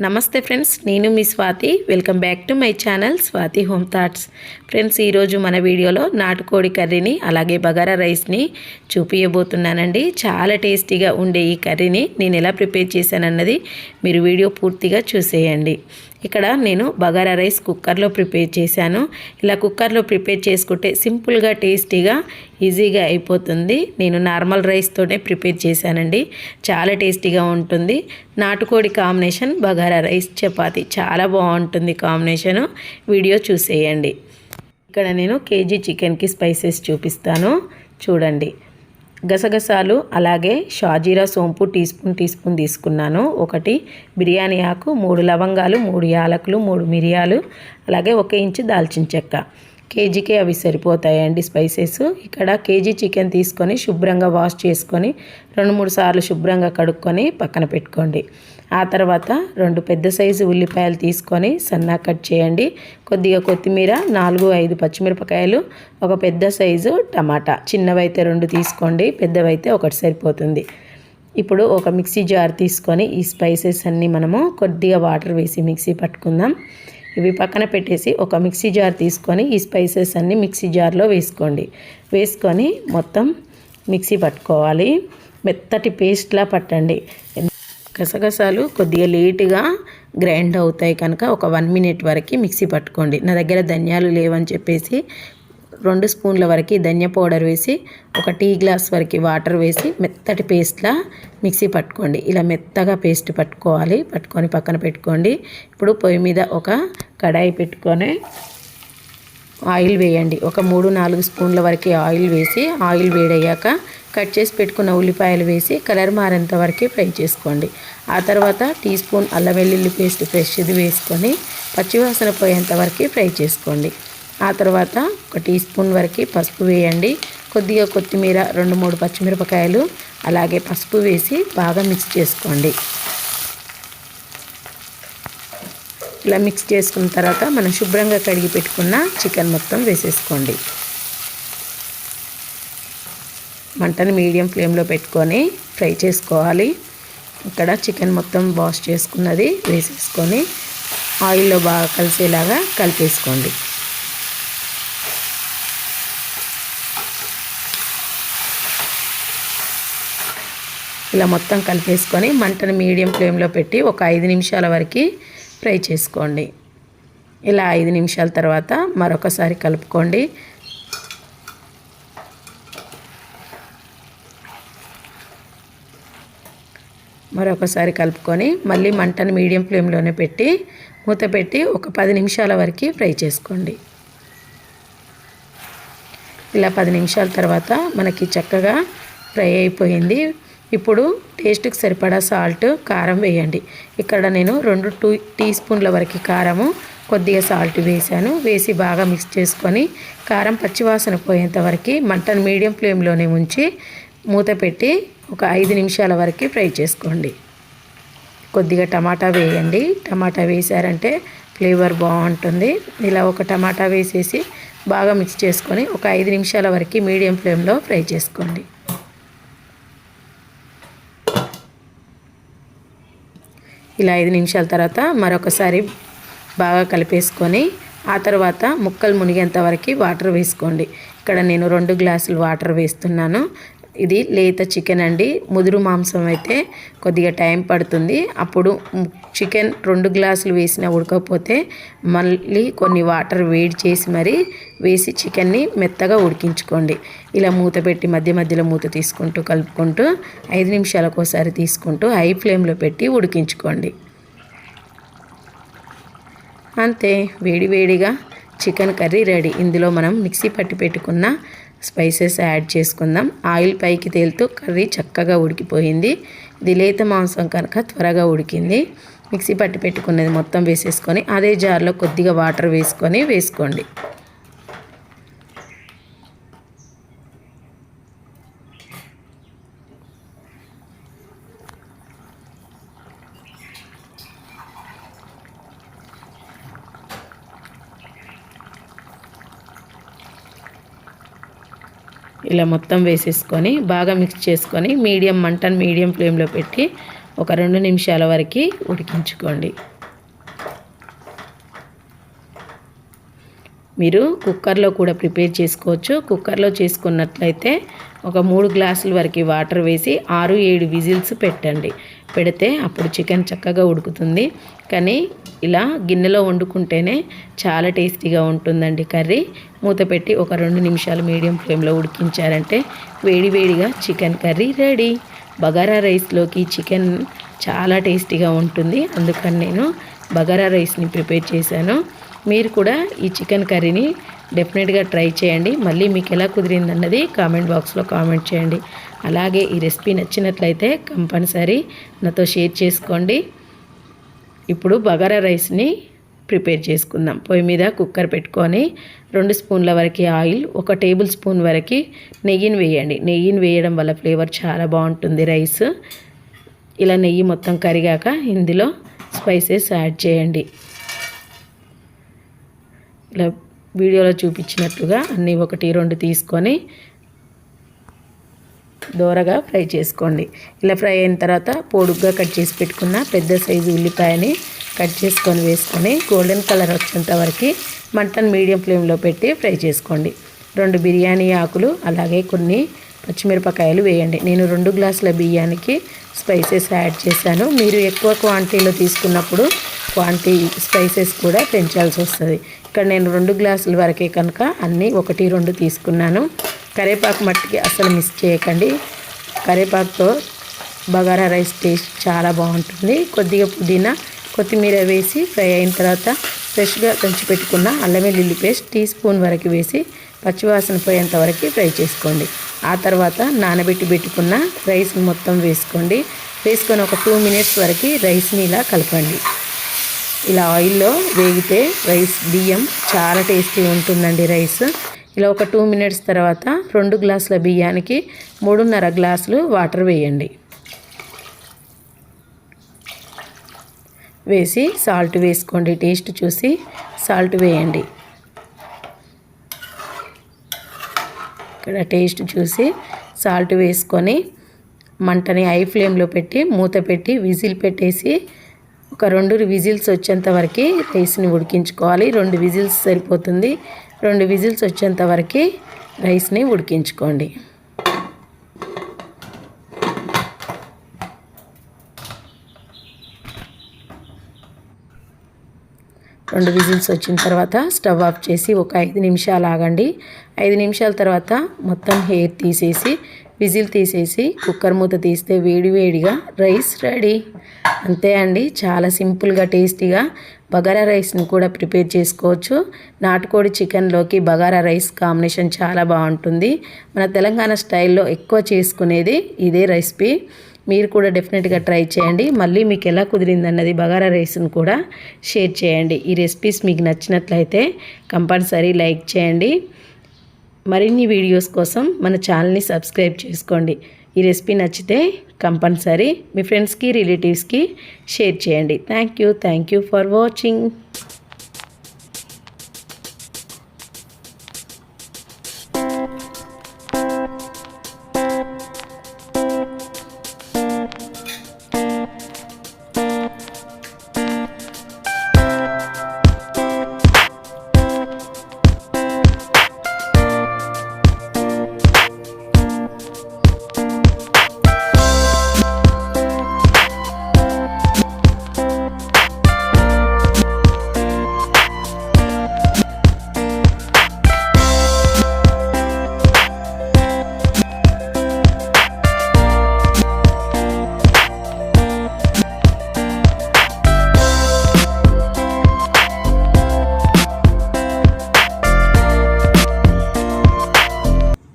నమస్తే ఫ్రెండ్స్, నేను మీ Swathi. Welcome back to my channel Swathi home thoughts. Friends, ఈరోజు మన వీడియోలో నాటుకోడి కర్రీని అలాగే బగారా రైస్ని చూపించబోతున్నానండి. చాలా టేస్టీగా ఉండే ఈ కర్రీని నేను ఎలా ప్రిపేర్ చేశానన్నది మీరు వీడియో పూర్తిగా చూసేయండి. ఇక్కడ నేను బగారా రైస్ కుక్కర్లో ప్రిపేర్ చేశాను. ఇలా కుక్కర్లో ప్రిపేర్ చేసుకుంటే సింపుల్గా టేస్టీగా ఈజీగా అయిపోతుంది. నేను నార్మల్ రైస్తోనే ప్రిపేర్ చేశానండి. చాలా టేస్టీగా ఉంటుంది. నాటుకోడి కాంబినేషన్ బగారా రైస్ చపాతి చాలా బాగుంటుంది కాంబినేషను. వీడియో చూసేయండి. ఇక్కడ నేను కేజీ చికెన్కి స్పైసెస్ చూపిస్తాను, చూడండి. గసగసాలు అలాగే షాజీరా సోంపు టీ స్పూన్ తీసుకున్నాను. 1 బిర్యానీ ఆకు, 3 లవంగాలు, 3 యాలకులు, 3 మిరియాలు, అలాగే 1 ఇంచు దాల్చిన చెక్క. కేజీకి అవి సరిపోతాయండి స్పైసెస్. ఇక్కడ కేజీ చికెన్ తీసుకొని శుభ్రంగా వాష్ చేసుకొని 2-3 సార్లు శుభ్రంగా కడుక్కొని పక్కన పెట్టుకోండి. ఆ తర్వాత 2 పెద్ద సైజు ఉల్లిపాయలు తీసుకొని సన్నగా కట్ చేయండి. కొద్దిగా కొత్తిమీర, 4-5 పచ్చిమిరపకాయలు, 1 పెద్ద సైజు టమాటా. చిన్నవైతే 2 తీసుకోండి, పెద్దవైతే 1 సరిపోతుంది. ఇప్పుడు ఒక మిక్సీ జార్ తీసుకొని ఈ స్పైసెస్ అన్నీ మనము కొద్దిగా వాటర్ వేసి మిక్సీ పట్టుకుందాం. ఇవి పక్కన పెట్టేసి ఒక మిక్సీ జార్ తీసుకొని ఈ స్పైసెస్ అన్నీ మిక్సీ జార్లో వేసుకొని మొత్తం మిక్సీ పట్టుకోవాలి. మెత్తటి పేస్ట్లా పట్టండి. గసగసాలు కొద్దిగా లేటుగా గ్రైండ్ అవుతాయి కనుక ఒక 1 మినిట్ వరకు మిక్సీ పట్టుకోండి. నా దగ్గర ధనియాలు లేవని చెప్పేసి 2 స్పూన్ల వరకు ధనియా పౌడర్ వేసి 1 టీ గ్లాస్ వరకు వాటర్ వేసి మెత్తటి పేస్ట్లా మిక్సీ పట్టుకోండి. ఇలా మెత్తగా పేస్ట్ పట్టుకొని పక్కన పెట్టుకోండి. ఇప్పుడు పొయ్యి మీద ఒక కడాయి పెట్టుకొని ఆయిల్ వేయండి. ఒక 3-4 స్పూన్ల వరకు ఆయిల్ వేసి ఆయిల్ వేడయ్యాక కట్ చేసి పెట్టుకున్న ఉల్లిపాయలు వేసి కలర్ మారేంత వరకు ఫ్రై చేసుకోండి. ఆ తర్వాత టీ స్పూన్ అల్లం వెల్లుల్లి పేస్ట్ ఫ్రెష్ది వేసుకొని పచ్చివాసన పోయేంత వరకు ఫ్రై చేసుకోండి. ఆ తర్వాత 1 టీ స్పూన్ వరకు పసుపు వేయండి. కొద్దిగా కొత్తిమీర, 2-3 పచ్చిమిరపకాయలు అలాగే పసుపు వేసి బాగా మిక్స్ చేసుకోండి. ఇలా మిక్స్ చేసుకున్న తర్వాత మనం శుభ్రంగా కడిగి పెట్టుకున్న చికెన్ మొత్తం వేసేసుకోండి. మంటను మీడియం ఫ్లేమ్లో పెట్టుకొని ఫ్రై చేసుకోవాలి. ఇక్కడ చికెన్ మొత్తం వాష్ చేసుకున్నది వేసేసుకొని ఆయిల్లో బాగా కలిసేలాగా కలిపేసుకోండి. ఇలా మొత్తం కలిపేసుకొని మంటను మీడియం ఫ్లేమ్లో పెట్టి ఒక 5 నిమిషాల వరకు ఫ్రై చేసుకోండి. ఇలా 5 నిమిషాల తర్వాత మరొకసారి కలుపుకోండి. మరొకసారి కలుపుకొని మళ్ళీ మంటను మీడియం ఫ్లేమ్లోనే పెట్టి మూత పెట్టి ఒక 10 నిమిషాల వరకు ఫ్రై చేసుకోండి. ఇలా 10 నిమిషాల తర్వాత మనకి చక్కగా ఫ్రై అయిపోయింది. ఇప్పుడు టేస్ట్కి సరిపడా సాల్ట్, కారం వేయండి. ఇక్కడ నేను 2 టీ స్పూన్ల వరకు కారము, కొద్దిగా సాల్ట్ వేసి బాగా మిక్స్ చేసుకొని కారం పచ్చివాసన పోయేంత వరకు మంటను మీడియం ఫ్లేమ్లోనే ఉంచి మూత పెట్టి ఒక 5 నిమిషాల వరకు ఫ్రై చేసుకోండి. కొద్దిగా టమాటా వేయండి. టమాటా వేసారంటే ఫ్లేవర్ బాగుంటుంది. ఇలా ఒక టమాటా వేసేసి బాగా మిక్స్ చేసుకొని ఒక 5 నిమిషాల వరకు మీడియం ఫ్లేమ్లో ఫ్రై చేసుకోండి. ఇలా 5 నిమిషాల తర్వాత మరొకసారి బాగా కలిపేసుకొని ఆ తర్వాత ముక్కలు మునిగేంత వరకు వాటర్ వేసుకోండి. ఇక్కడ నేను 2 గ్లాసులు వాటర్ వేస్తున్నాను. ఇది లేత చికెన్ అండి. ముదురు మాంసం అయితే కొద్దిగా టైం పడుతుంది. అప్పుడు చికెన్ 2 గ్లాసులు వేసినా ఉడకపోతే మళ్ళీ కొన్ని వాటర్ వేడి చేసి మరీ వేసి చికెన్ని మెత్తగా ఉడికించుకోండి. ఇలా మూత పెట్టి మధ్య మధ్యలో మూత తీసుకుంటూ కలుపుకుంటూ 5 నిమిషాలకు ఒకసారి తీసుకుంటూ హై ఫ్లేమ్లో పెట్టి ఉడికించుకోండి. అంతే, వేడివేడిగా చికెన్ కర్రీ రెడీ. ఇందులో మనం మిక్సీ పట్టి పెట్టుకున్న స్పైసెస్ యాడ్ చేసుకుందాం. ఆయిల్ పైకి తేలుతూ కర్రీ చక్కగా ఉడికిపోయింది. ఇది లేత మాంసం కనుక త్వరగా ఉడికింది. మిక్సీ పట్టి పెట్టుకున్నది మొత్తం వేసేసుకొని అదే జార్లో కొద్దిగా వాటర్ వేసుకోండి. ఇలా మొత్తం వేసేసుకొని బాగా మిక్స్ చేసుకొని మంటను మీడియం ఫ్లేమ్లో పెట్టి ఒక 2 నిమిషాల వరకు ఉడికించుకోండి. మీరు కుక్కర్లో కూడా ప్రిపేర్ చేసుకోవచ్చు. కుక్కర్లో చేసుకున్నట్లయితే ఒక 3 గ్లాసుల వరకు వాటర్ వేసి 6-7 విజిల్స్ పెట్టండి. పెడితే అప్పుడు చికెన్ చక్కగా ఉడుకుతుంది. కానీ ఇలా గిన్నెలో వండుకుంటేనే చాలా టేస్టీగా ఉంటుందండి కర్రీ. మూత పెట్టి ఒక 2 నిమిషాలు మీడియం ఫ్లేమ్లో ఉడికించారంటే వేడివేడిగా చికెన్ కర్రీ రెడీ. బగారా రైస్లోకి చికెన్ చాలా టేస్టీగా ఉంటుంది. అందుకని నేను బగారా రైస్ని ప్రిపేర్ చేశాను. మీరు కూడా ఈ చికెన్ కర్రీని డెఫినెట్గా ట్రై చేయండి. మళ్ళీ మీకు ఎలా కుదిరిందన్నది కామెంట్ బాక్స్లో కామెంట్ చేయండి. అలాగే ఈ రెసిపీ నచ్చినట్లయితే కంపల్సరీ నాతో షేర్ చేసుకోండి. ఇప్పుడు బగారా రైస్ని ప్రిపేర్ చేసుకుందాం. పొయ్యి మీద కుక్కర్ పెట్టుకొని 2 స్పూన్ల వరకు ఆయిల్, 1 టేబుల్ స్పూన్ వరకు నెయ్యిని వేయండి. నెయ్యిని వేయడం వల్ల ఫ్లేవర్ చాలా బాగుంటుంది రైస్. ఇలా నెయ్యి మొత్తం కరిగాక ఇందులో స్పైసెస్ యాడ్ చేయండి. ఇలా వీడియోలో చూపించినట్లుగా అన్నీ 1-2 తీసుకొని దోరగా ఫ్రై చేసుకోండి. ఇలా ఫ్రై అయిన తర్వాత పొడుగ్గా కట్ చేసి పెట్టుకున్న పెద్ద సైజు ఉల్లిపాయని కట్ చేసుకొని వేసుకొని గోల్డెన్ కలర్ వచ్చేంత వరకు మంటను మీడియం ఫ్లేమ్లో పెట్టి ఫ్రై చేసుకోండి. 2 బిర్యానీ ఆకులు అలాగే కొన్ని పచ్చిమిరపకాయలు వేయండి. నేను 2 గ్లాసుల బియ్యానికి స్పైసెస్ యాడ్ చేశాను. మీరు ఎక్కువ క్వాంటిటీలో తీసుకున్నప్పుడు స్పైసెస్ కూడా పెంచాల్సి వస్తుంది. ఇక్కడ నేను 2 గ్లాసుల వరకే కనుక అన్నీ 1-2 తీసుకున్నాను. కరివేపాకు మట్టికి అసలు మిస్ చేయకండి. కరివేపాకుతో బగారా రైస్ టేస్ట్ చాలా బాగుంటుంది. కొద్దిగా పుదీనా, కొత్తిమీర వేసి ఫ్రై అయిన తర్వాత ఫ్రెష్గా దంచి పెట్టుకున్న అల్లం వెల్లుల్లి పేస్ట్ టీ స్పూన్ వరకు వేసి పచ్చివాసన పోయేంత వరకు ఫ్రై చేసుకోండి. ఆ తర్వాత నానబెట్టి పెట్టుకున్న రైస్ని మొత్తం వేసుకోండి. వేసుకొని ఒక 2 మినిట్స్ వరకు రైస్ని ఇలా కలపండి. ఇలా ఆయిల్లో వేగితే బియ్యం చాలా టేస్టీ ఉంటుందండి రైస్. ఇలా ఒక 2 మినిట్స్ తర్వాత 2 గ్లాసుల బియ్యానికి 3.5 గ్లాసులు వాటర్ వేయండి. వేసి సాల్ట్ వేసుకోండి. టేస్ట్ చూసి సాల్ట్ వేయండి. ఇక్కడ టేస్ట్ చూసి సాల్ట్ వేసుకొని మంటని హై ఫ్లేమ్లో పెట్టి మూత పెట్టి విజిల్ పెట్టేసి ఒక 2 విజిల్స్ వచ్చేంత వరకు రైస్ని ఉడికించుకోవాలి. 2 విజిల్స్ సరిపోతుంది. 2 విజిల్స్ వచ్చేంత వరకు రైస్ని ఉడికించుకోండి. రెండు విజిల్స్ వచ్చిన తర్వాత స్టవ్ ఆఫ్ చేసి ఒక 5 నిమిషాలు ఆగండి. 5 నిమిషాల తర్వాత మొత్తం హెయిర్ తీసేసి విజిల్ తీసేసి కుక్కర్ మూత తీస్తే వేడివేడిగా రైస్ రెడీ. అంతే అండి, చాలా సింపుల్గా టేస్టీగా బగారా రైస్ని కూడా ప్రిపేర్ చేసుకోవచ్చు. నాటుకోడి చికెన్లోకి బగారా రైస్ కాంబినేషన్ చాలా బాగుంటుంది. మన తెలంగాణ స్టైల్లో ఎక్కువ చేసుకునేది ఇదే రెసిపీ. మీరు కూడా డెఫినెట్గా ట్రై చేయండి. మళ్ళీ మీకు ఎలా కుదిరిందన్నది బగారా రైస్ని కూడా షేర్ చేయండి. ఈ రెసిపీస్ మీకు నచ్చినట్లయితే కంపల్సరీ లైక్ చేయండి. మరిన్ని వీడియోస్ కోసం మన ఛానల్ని సబ్స్క్రైబ్ చేసుకోండి. ఈ రెసిపీ నచ్చితే కంపల్సరీ మీ ఫ్రెండ్స్కి రిలేటివ్స్కి షేర్ చేయండి. Thank you for watching.